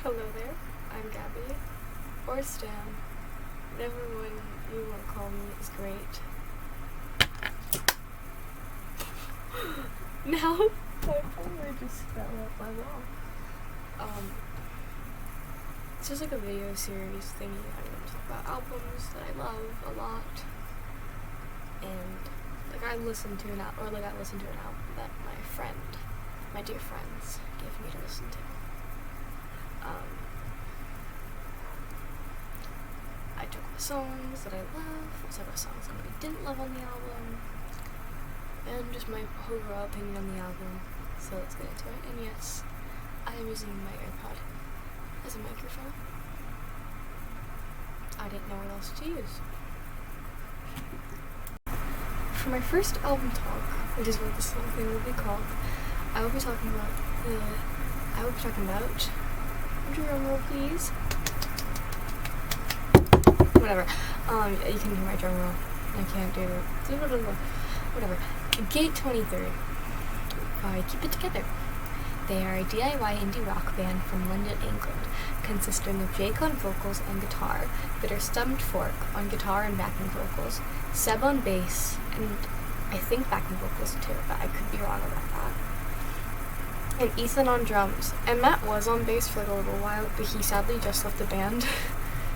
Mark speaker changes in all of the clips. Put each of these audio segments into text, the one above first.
Speaker 1: Hello there, I'm Gabby, or Stan. Whatever one you want to call me is great. Now, my phone just fell off my wall. It's just like a video series thingy. I'm going to talk about albums that I love a lot. And, I listened to an album that my dear friends, gave me to listen to. I talk about songs that I love, I talk about songs that I didn't love on the album, and just my overall opinion on the album. So let's get into it. And yes, I am using my AirPod as a microphone. I didn't know what else to use. For my first album talk, which is what this whole thing will be called, I will be talking about drum roll please. Whatever. You can hear my drum roll. I can't do whatever. Gate 23 by Keep It Together. They are a DIY indie rock band from London, England, consisting of Jake on vocals and guitar, Bitter Stumped Fork on guitar and backing vocals, Seb on bass, and I think backing vocals too, but I could be wrong about that. And Ethan on drums. And Matt was on bass for a little while, but he sadly just left the band.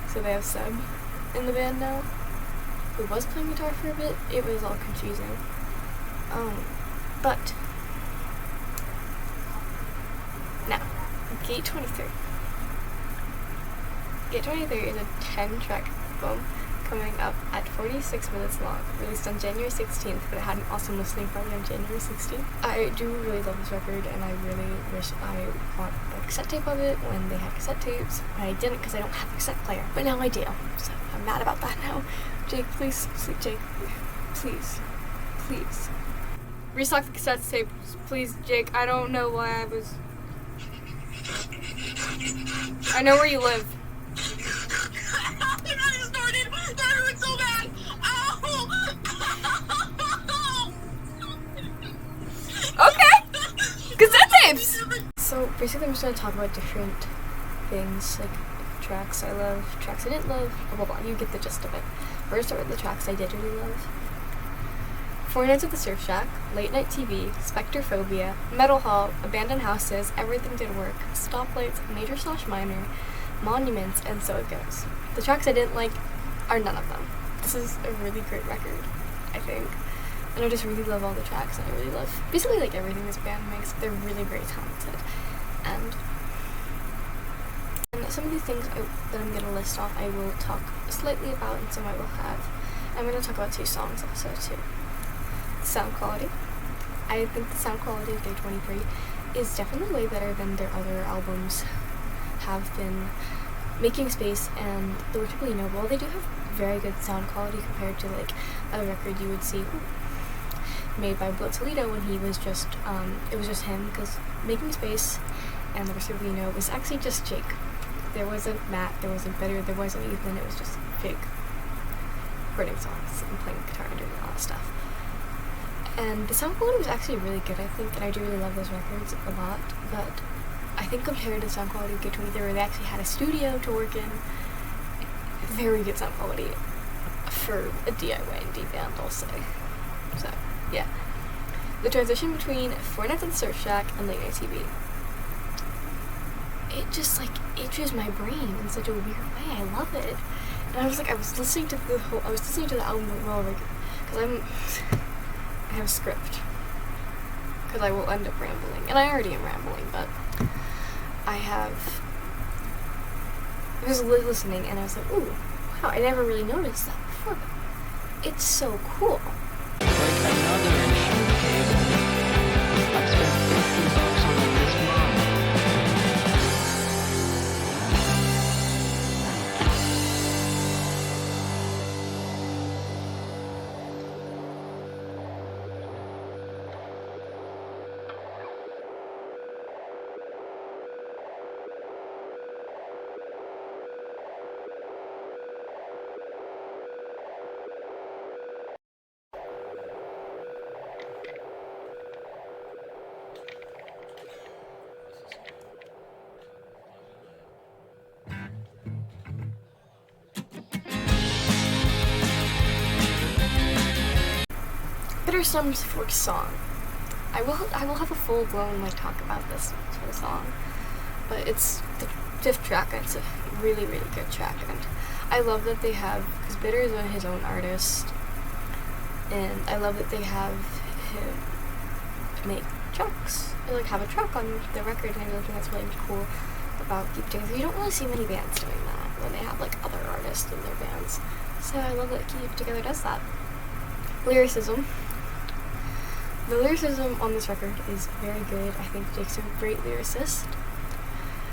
Speaker 1: So they have Seb in the band now, who was playing guitar for a bit. It was all confusing. But now, Gate 23. Gate 23 is a 10-track album coming up at 46 minutes long, released on January 16th, but it had an awesome listening party on January 16th. I do really love this record, and I really wish I bought a cassette tape of it when they had cassette tapes, but I didn't because I don't have a cassette player. But now I do, so I'm mad about that now. Jake, please, Jake, please. Restock the cassette tapes, please, Jake. I don't know why I know where you live.
Speaker 2: That hurt so bad! Ow!
Speaker 1: Okay! Cassette tapes! So basically I'm just going to talk about different things, like tracks I love, tracks I didn't love, blah blah blah. You get the gist of it. First start with the tracks I did really love. Four Nights at the Surf Shack, Late Night TV, Spectrophobia, Metal Hall, Abandoned Houses, Everything Did Work, Stoplights, Major/Minor, Monuments, and So It Goes. The tracks I didn't like are none of them. This is a really great record, I think. And I just really love all the tracks, and I really love basically like everything this band makes. They're really very talented. And some of these things that I'm going to list off, I will talk slightly about, and some I will have. I'm going to talk about two songs also, too. Sound quality. I think the sound quality of Gate 23 is definitely way better than their other albums have been. Making Space and The Word People You Know, well, they do have very good sound quality compared to like a record you would see made by Will Toledo when he was just it was just him, because Making Space and The Word People You Know was actually just Jake. There wasn't Matt, there wasn't Bitter, there wasn't Ethan, it was just Jake writing songs and playing guitar and doing all that stuff. And the sound quality was actually really good, I think, and I do really love those records a lot, but I think compared to the sound quality of Gate 23, where they actually had a studio to work in, very good sound quality for a DIY indie band, I'll say. So, yeah. The transition between Four Nights at the Surf Shack and Late Night TV, it just itches my brain in such a weird way. I love it. And I was listening to the album while because I have a script, because I will end up rambling, and I already am rambling, but I was listening, and I was like, ooh, wow, I never really noticed that before. It's so cool.
Speaker 3: Like another insurance cable. I spent $50 on it this month.
Speaker 1: Bitter Summer's fourth song. I will have a full blown like talk about this sort of song, but it's the fifth track and it's a really really good track, and I love that they have, because Bitter is his own artist, and I love that they have him make tracks, or like have a track on the record, and I really think that's really cool about Keep It Together. You don't really see many bands doing that when they have like other artists in their bands, so I love that Keep It Together does that. Lyricism. The lyricism on this record is very good. I think Jake's a great lyricist.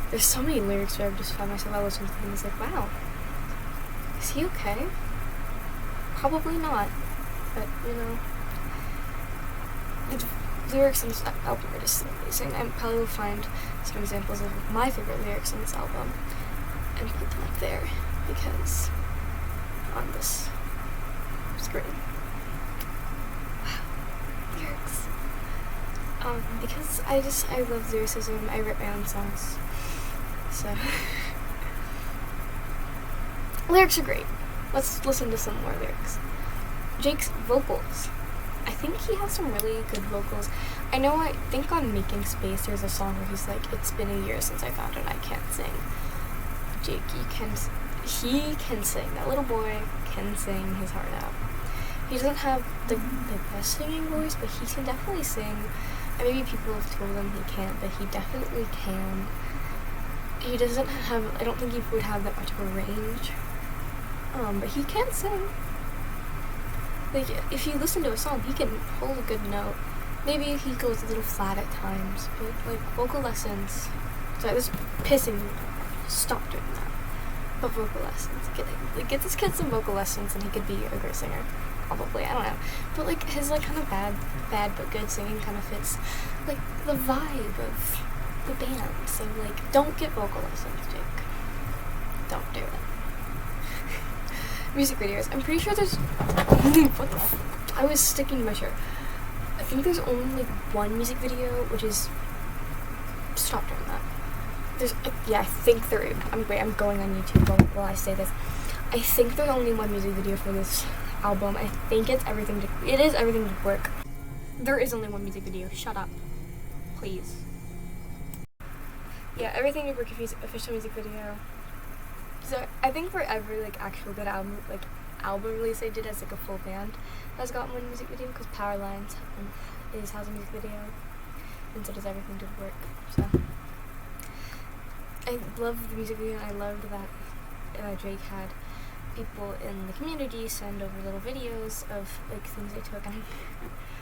Speaker 1: There's so many lyrics where I've just found myself, I listen to them and it's like, wow, is he okay? Probably not, but you know, the lyrics on this album are just amazing. I probably will find some examples of my favorite lyrics on this album and put them up there, because on this screen. Because I love lyricism. I write my own songs, so lyrics are great. Let's listen to some more lyrics. Jake's vocals. I think he has some really good vocals. I think on Making Space there's a song where he's like, it's been a year since I found it, I can't sing. Jake, he can sing. That little boy can sing his heart out. He doesn't have the best singing voice, but he can definitely sing. And maybe people have told him he can't, but he definitely can. He doesn't have, I don't think he would have that much of a range. But he can sing. Like, if you listen to a song, he can hold a good note. Maybe he goes a little flat at times, but like vocal lessons. Sorry, this is pissing me off. Stop doing that. But vocal lessons. Get this kid some vocal lessons and he could be a great singer. Probably, I don't know. But like his like kind of bad but good singing kind of fits like the vibe of the band. So like, don't get vocal lessons, Jake. Don't do it. Music videos. I'm pretty sure there's only, what the f- I was sticking to my shirt. I think there's only like one music video, which is, stop doing that. There's, yeah, I think there is. I'm going on YouTube while I say this. I think there's only one music video for this album. I think it is Everything to Work. There is only one music video. Shut up. Please. Yeah, Everything to Work official music video. So I think for every like actual good album release they did as like a full band has gotten one music video, because Power Lines has a music video, and so does Everything to Work. So I love the music video, and I loved that Drake had people in the community send over little videos of like things they took, and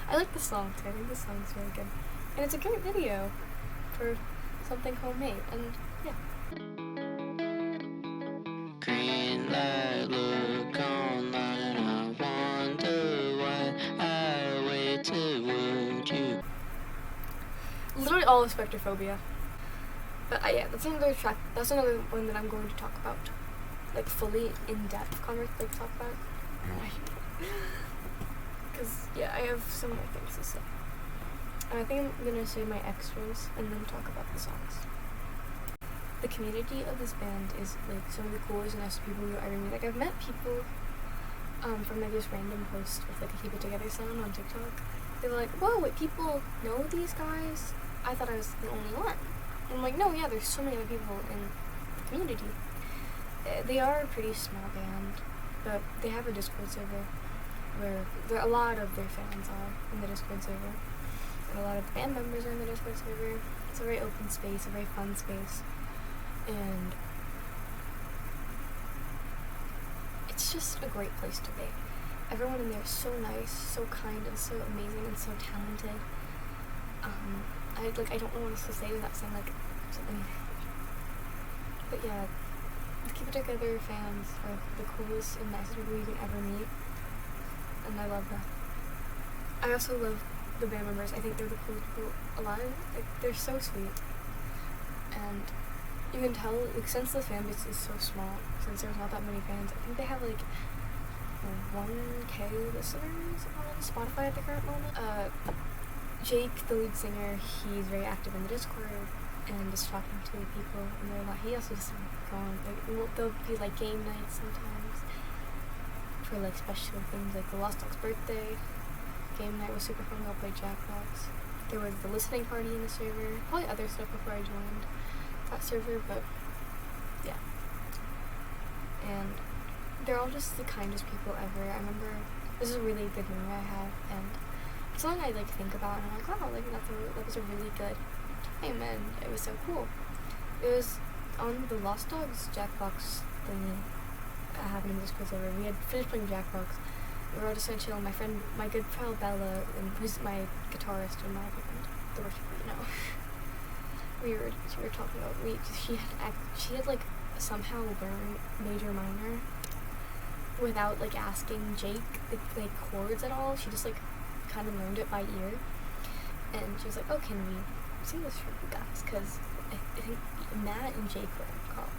Speaker 1: I like the song too. I think the song's really good, and it's a great video for something homemade, and yeah.
Speaker 3: Green light, look online, I wonder why I waited, would you?
Speaker 1: Literally all of Spectrophobia. But yeah, that's another track. That's another one that I'm going to talk about, like fully in depth, talk about. Because yeah, I have some more things to say. And I think I'm gonna say my extras and then talk about the songs. The community of this band is like some of the coolest and nicest people you'll ever meet. Like I've met people from like just random posts with like a Keep It Together sound on TikTok. They were like, whoa, wait, people know these guys? I thought I was the only one. And I'm like, no, yeah, there's so many other people in the community. They are a pretty small band, but they have a Discord server where a lot of their fans are in the Discord server. And a lot of the band members are in the Discord server. It's a very open space, a very fun space. And it's just a great place to be. Everyone in there is so nice, so kind, and so amazing, and so talented. I don't know what else to say without saying like something. But yeah, the Keep It Together fans are the coolest and nicest people you can ever meet, and I love that. I also love the band members. I think they're the coolest people alive. Like they're so sweet, and you can tell, like, since the fan base is so small, since there's not that many fans, I think they have like 1K listeners on Spotify at the current moment. Jake, the lead singer, he's very active in the Discord and just talking to people, and they're like, he also just there'll be like game nights sometimes for like special things like the Lost Dog's birthday. game night was super fun. We all played Jackbox. There was the listening party in the server. Probably other stuff before I joined that server, but yeah. And they're all just the kindest people ever. I remember, this is a really good memory I have, and it's something I like think about, and I'm like, wow, like that was a really good time, and it was so cool. It was on the Lost Dogs Jackbox thingy happening this crossover. We had finished playing Jackbox. We were all just gonna chill. My friend, my good pal Bella, and who's my guitarist in my band, the rest of you know. we were talking about she had like somehow learned major minor without like asking Jake the chords at all. She just like kind of learned it by ear, and she was like, "Oh, can we sing this for you guys?" Because I think Matt and Jake were in call,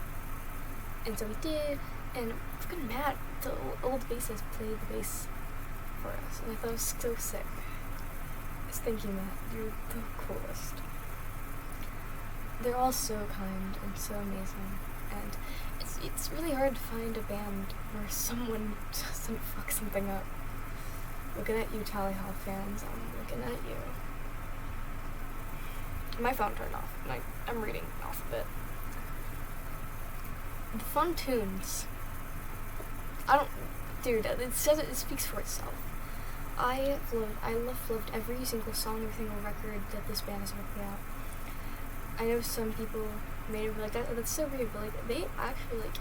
Speaker 1: and so we did. And fucking Matt, the old bassist, played the bass for us, and I thought it was so sick. Just thank you, Matt. You're the coolest. They're all so kind and so amazing, and it's really hard to find a band where someone doesn't fuck something up. Looking at you, Tally Hall fans, I'm looking at you. My phone turned off, and I'm reading off of it. The fun tunes. It says it speaks for itself. I loved every single song, every single record that this band has ever put out. I know some people made it like that's so weird, but like they actually like,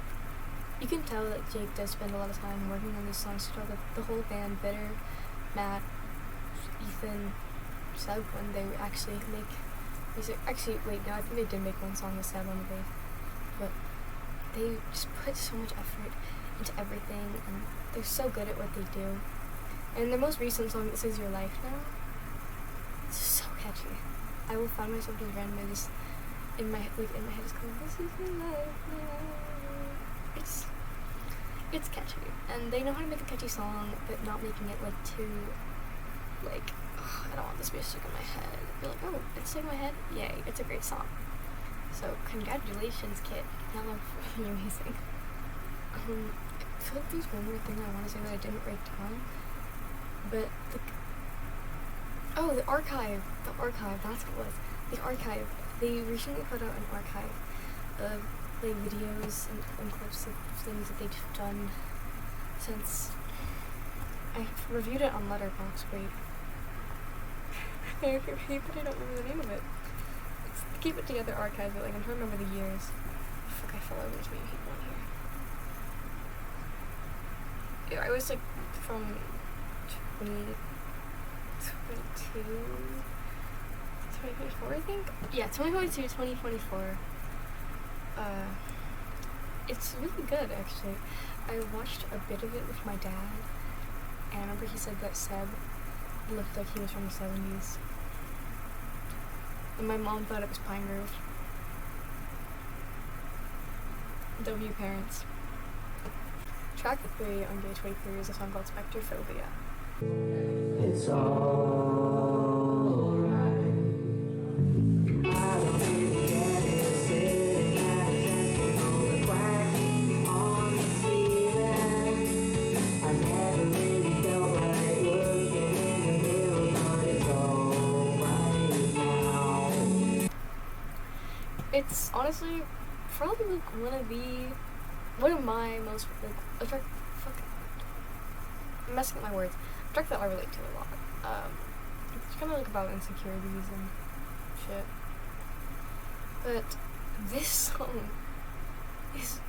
Speaker 1: you can tell that Jake does spend a lot of time working on these songs. So the whole band, Bitter, Matt, Ethan, Seb, when they actually make music. Actually, wait, no, I think they did make one song with Seb on the bass, but they just put so much effort into everything, and they're so good at what they do. And their most recent song, This Is Your Life Now, it's so catchy. I will find myself just randomly just in my head just going, "This is your life now." It's catchy, and they know how to make a catchy song, but not making it like too like, oh, I don't want this to be stuck in my head. You're like, oh, it's stuck in my head? Yay, it's a great song. So congratulations, kid. Y'all are fucking amazing. I feel like there's one more thing I want to say that I didn't write down, but the archive, that's what it was. The archive, they recently put out an archive of like videos and clips of things that they've done since. I reviewed it on Letterboxd, wait. I don't remember the name of it. It's the Keep It Together archive, but like I'm trying to remember the years. Fuck, I fell over this many people in here. Yeah, I was like from 2024, I think? Yeah, 2022, 2024. It's really good, actually. I watched a bit of it with my dad, and I remember he said that Seb looked like he was from the 70s. And my mom thought it was Pine Grove. W parents. Track 3 on Day 23 is a song called Spectrophobia.
Speaker 4: It's all right. I don't really get it. Sitting at a on the crack on the ceiling. I never really felt like looking in the mirror, but it's all right now.
Speaker 1: It's honestly probably like one of my most like I'm messing up my words. A track that I relate to a lot. It's kind of like about insecurities and shit. But this song is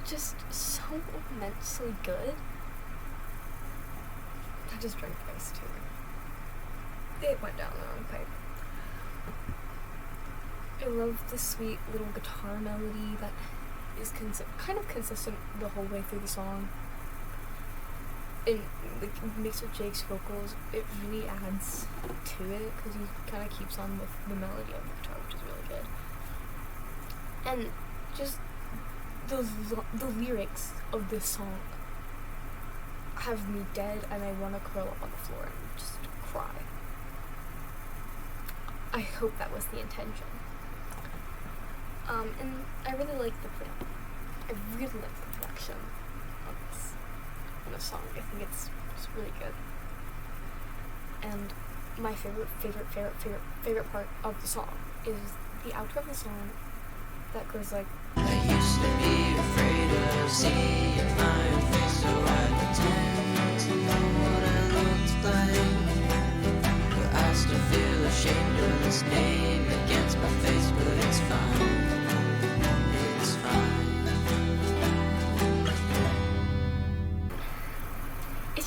Speaker 1: just so immensely good. I just drank ice too. It went down the wrong pipe. I love the sweet little guitar melody that is kind of consistent the whole way through the song. And like mixed with Jake's vocals, it really adds to it because he kind of keeps on with the melody of the guitar, which is really good. And just the lyrics of this song have me dead, and I want to curl up on the floor and just cry. I hope that was the intention. And I really like the production on this song. I think it's really good. And my favorite part of the song is the outro of the song that goes like,
Speaker 3: I used to be afraid of seeing my own face, so I pretend to know what I looked like. But I still feel ashamed of this name against my face, but it's fine. It's fine.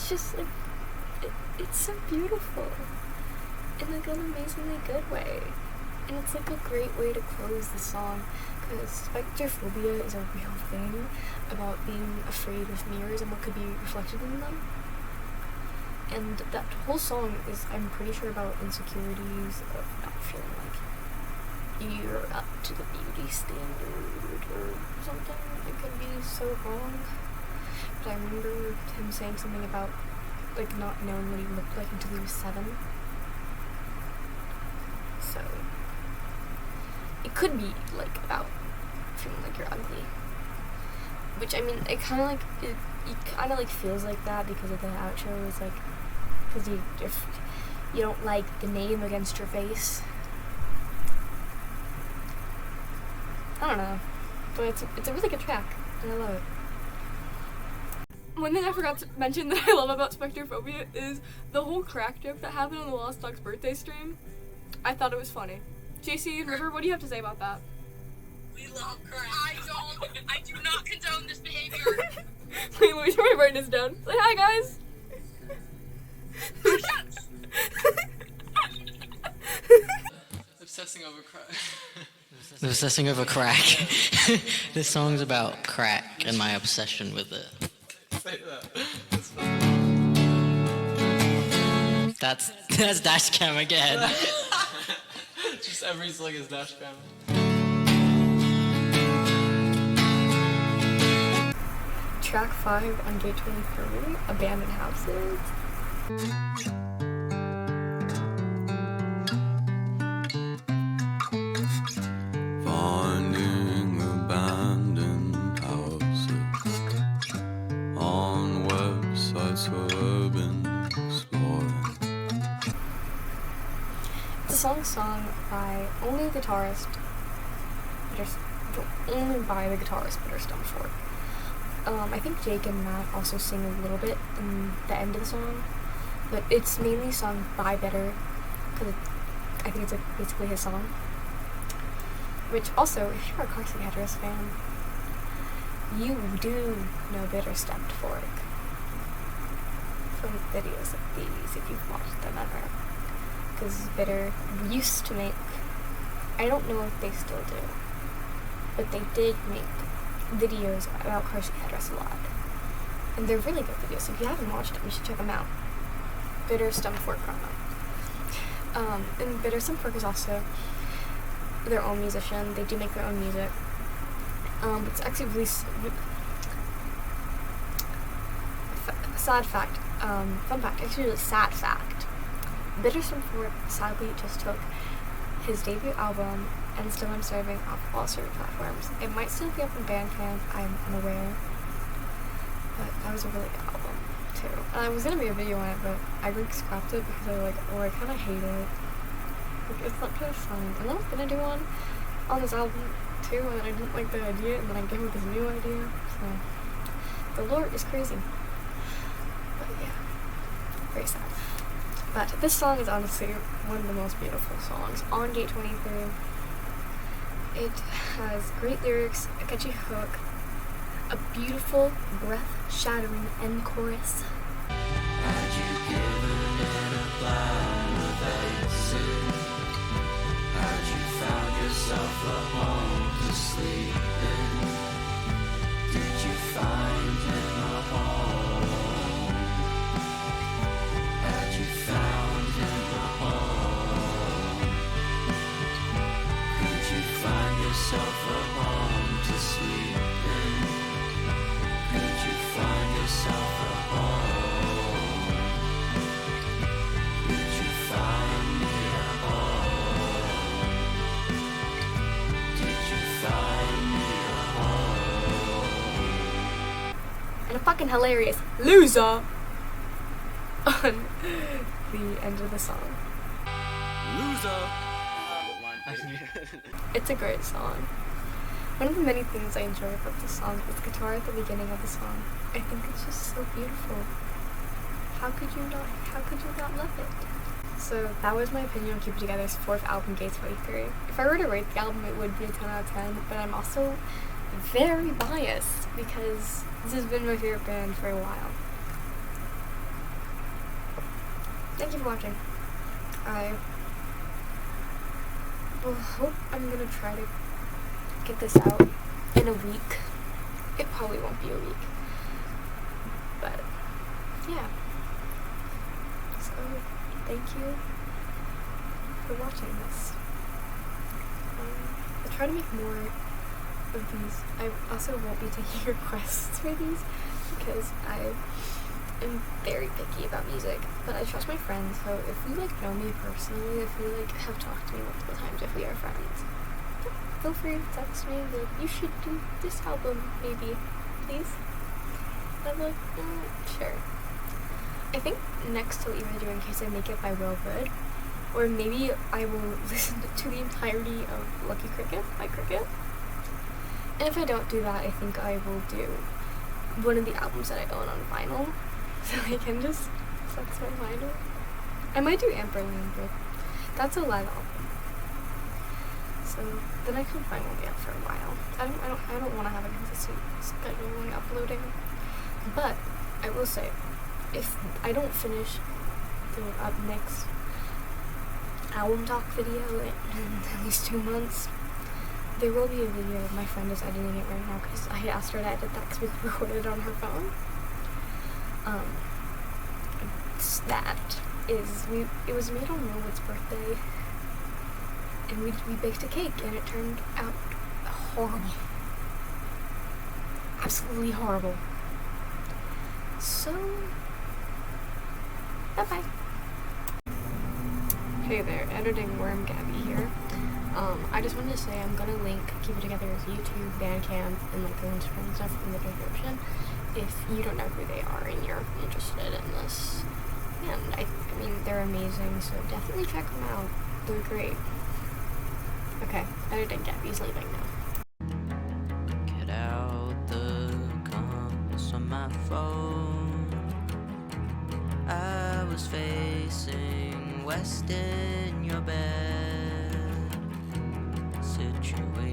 Speaker 1: it's just like, it's so beautiful in like an amazingly good way. And it's like a great way to close the song, because spectrophobia is a real thing about being afraid of mirrors and what could be reflected in them. And that whole song is, I'm pretty sure, about insecurities of not feeling like you're up to the beauty standard or something. It could be so wrong. But I remember him saying something about like not knowing what he looked like until he was 7. So it could be like about feeling like you're ugly, which I mean, it kind of like it kind of like feels like that because of the outro is like, because if you don't like the name against your face, I don't know, but it's a really good track and I love it.
Speaker 2: One thing I forgot to mention that I love about Spectrophobia is the whole crack joke that happened on the Lost Dogs birthday stream. I thought it was funny. JC and River, what do you have to say about that?
Speaker 5: We love crack. I do not condone this behavior.
Speaker 2: Wait, let me try to write this down. Say hi, guys.
Speaker 6: Obsessing over crack.
Speaker 7: Obsessing over crack. This song's about crack and my obsession with it.
Speaker 6: Say that.
Speaker 7: That's Dashcam again.
Speaker 6: Just every song is dash cam.
Speaker 1: Track 5 on J23, Abandoned Houses.
Speaker 8: Finding abandoned houses on websites for urban exploring.
Speaker 1: It's a song by only the guitarist, only by the guitarist Bitter Stumford. I think Jake and Matt also sing a little bit in the end of the song, but it's mainly sung by Bitter, because I think it's like basically his song. Which also, if you're a Carson Hedges fan, you do know Bitter Stumford from videos like these if you've watched them ever. Because Bitter used to make, I don't know if they still do, but they did make videos about Carson Hedges a lot. And they're really good videos, so if you haven't watched them, you should check them out. Bitter Stumford promo. And Bitter Stumford is also their own musician. They do make their own music. It's actually really sad fact. Fun fact, actually really sad fact. Bitter Stumford sadly just took his debut album and Still I'm Serving off all streaming platforms. It might still be up on Bandcamp, I'm unaware. But that was a really good album too. And I was gonna make a video on it, but I like scrapped it because I kinda hate it. Like, it's not kind of fun. And I was gonna do one on this album too, and I didn't like the idea, and then I came up with this new idea. So the Lord is crazy. But yeah, very sad. But this song is honestly one of the most beautiful songs on J23. It has great lyrics, a catchy hook, a beautiful, breath-shattering end chorus.
Speaker 3: Had you given it a plan of exit? Had you found yourself a home to sleep in? Did you find him a home? Had you found him a home? Could you find yourself a home to sleep in? Could you find yourself a home? Could you find me a home? Did you find me a home?
Speaker 1: And a fucking hilarious loser on the end of the song.
Speaker 8: Loser!
Speaker 1: It's a great song. One of the many things I enjoy about this song is the guitar at the beginning of the song. I think it's just so beautiful. How could you not love it? So that was my opinion on Keep It Together's fourth album, Gate 23. If I were to rate the album, it would be a 10 out of 10, but I'm also very biased because this has been my favorite band for a while. Thank you for watching. I will hope I'm gonna try to get this out in a week. It probably won't be a week, but yeah. So thank you for watching this. I'll try to make more of these. I also won't be taking requests for these because I am very picky about music, but I trust my friends, so if you like know me personally, if you like have talked to me multiple times, if we are friends, feel free to text me and be like, you should do this album, maybe, please. I'm like, sure. I think next I'll either do In Case I Make It by Will Hood, or maybe I will listen to the entirety of Lucky Cricket by Cricket. And if I don't do that, I think I will do one of the albums that I own on vinyl, so I can just flex my vinyl. I might do Amberland, but that's a live album. So the next one probably won't be up for a while. I don't want to have a consistent schedule when uploading. But I will say, if I don't finish the next album talk video in at least 2 months, there will be a video. My friend is editing it right now because I asked her to edit that because we could record it on her phone. It was made on Millwood's birthday, and we baked a cake, and it turned out horrible. Absolutely horrible. So, bye-bye. Hey there, editing worm Gabby here. I just wanted to say I'm gonna link Keep It Together's YouTube, Bandcamp, and like their Instagram and stuff in the description if you don't know who they are and you're interested in this. And I mean, they're amazing, so definitely check them out. They're great. Okay, editing Gabby's leaving now.
Speaker 3: Get out the compass on my phone. I was facing west in your bed.